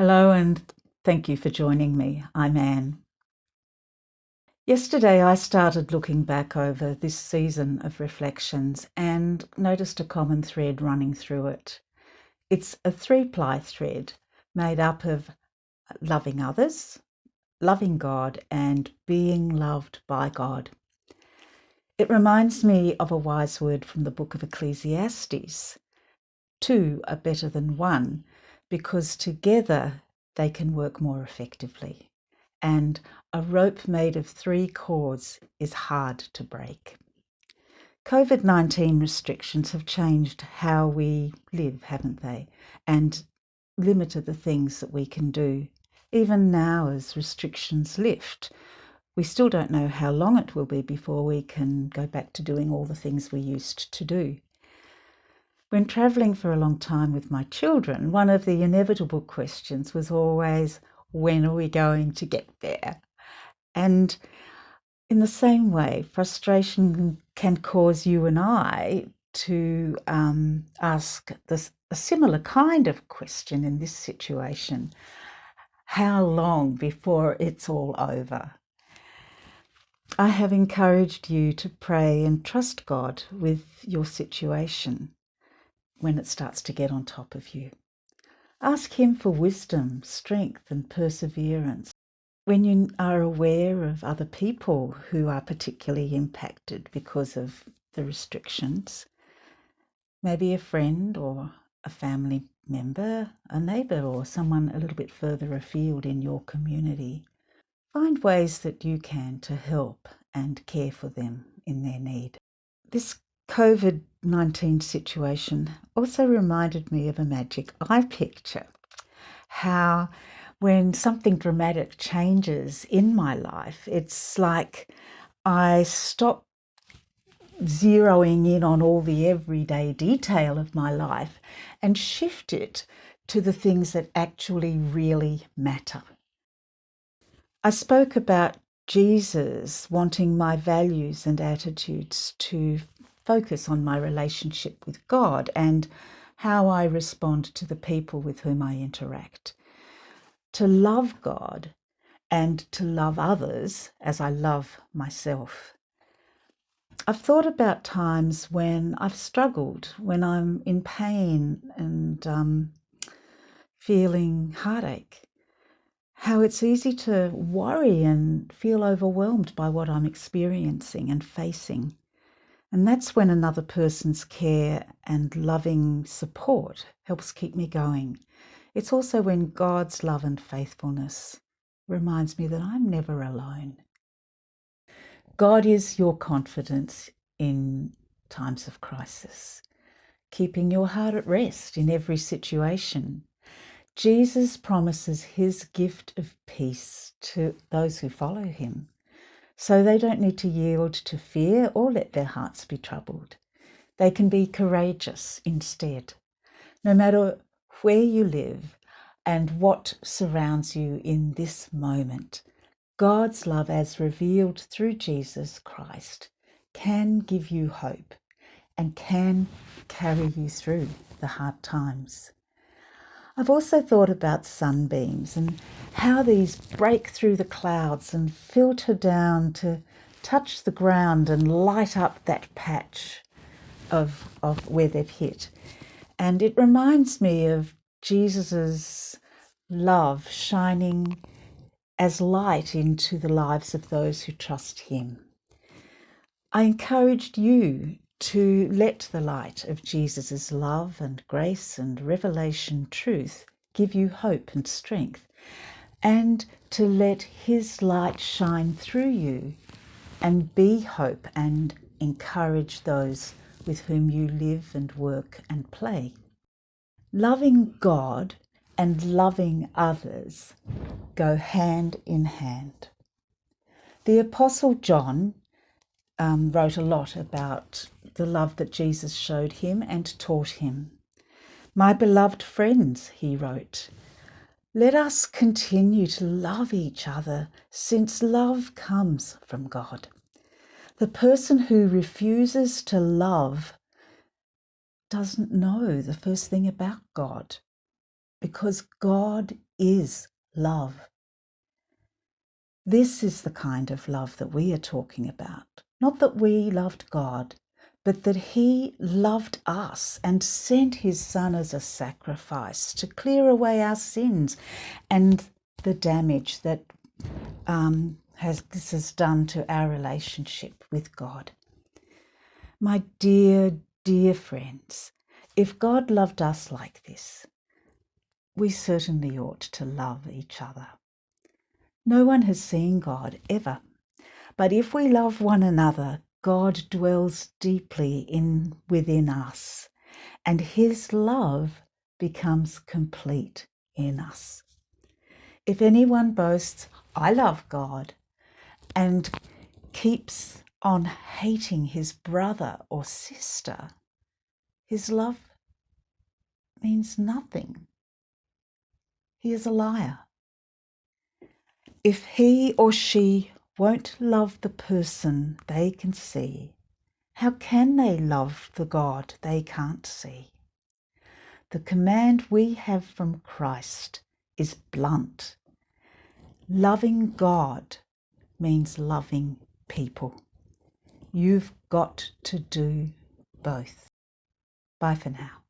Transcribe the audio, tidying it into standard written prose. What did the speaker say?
Hello, and thank you for joining me. I'm Anne. Yesterday, I started looking back over this season of reflections and noticed a common thread running through it. It's a three-ply thread made up of loving others, loving God, and being loved by God. It reminds me of a wise word from the book of Ecclesiastes. Two are better than one because together they can work more effectively. And a rope made of three cords is hard to break. COVID-19 restrictions have changed how we live, haven't they? And limited the things that we can do. Even now, as restrictions lift, we still don't know how long it will be before we can go back to doing all the things we used to do. When travelling for a long time with my children, one of the inevitable questions was always, when are we going to get there? And in the same way, frustration can cause you and I to ask a similar kind of question in this situation. How long before it's all over? I have encouraged you to pray and trust God with your situation when it starts to get on top of you. Ask Him for wisdom, strength, and perseverance. When you are aware of other people who are particularly impacted because of the restrictions, maybe a friend or a family member, a neighbour, or someone a little bit further afield in your community, find ways that you can to help and care for them in their need. This COVID-19 situation also reminded me of a magic eye picture. How when something dramatic changes in my life, it's like I stop zeroing in on all the everyday detail of my life and shift it to the things that actually really matter. I spoke about Jesus wanting my values and attitudes to focus on my relationship with God and how I respond to the people with whom I interact. To love God and to love others as I love myself. I've thought about times when I've struggled, when I'm in pain and feeling heartache. How it's easy to worry and feel overwhelmed by what I'm experiencing and facing. And that's when another person's care and loving support helps keep me going. It's also when God's love and faithfulness reminds me that I'm never alone. God is your confidence in times of crisis, keeping your heart at rest in every situation. Jesus promises His gift of peace to those who follow Him, so they don't need to yield to fear or let their hearts be troubled. They can be courageous instead. No matter where you live and what surrounds you in this moment, God's love as revealed through Jesus Christ can give you hope and can carry you through the hard times. I've also thought about sunbeams and how these break through the clouds and filter down to touch the ground and light up that patch of where they've hit. And it reminds me of Jesus's love shining as light into the lives of those who trust Him. I encouraged you to let the light of Jesus's love and grace and revelation truth give you hope and strength, and to let His light shine through you and be hope and encourage those with whom you live and work and play. Loving God and loving others go hand in hand. The Apostle John wrote a lot about the love that Jesus showed him and taught him. My beloved friends, he wrote, let us continue to love each other, since love comes from God. The person who refuses to love doesn't know the first thing about God. because God is love. This is the kind of love that we are talking about. Not that we loved God, but that He loved us and sent His Son as a sacrifice to clear away our sins and the damage that this has done to our relationship with God. My dear, dear friends, if God loved us like this, we certainly ought to love each other. No one has seen God ever, but if we love one another, God dwells deeply within us, and His love becomes complete in us. If anyone boasts, I love God, and keeps on hating his brother or sister, his love means nothing. He is a liar. If he or she won't love the person they can see, how can they love the God they can't see? The command we have from Christ is blunt. Loving God means loving people. You've got to do both. Bye for now.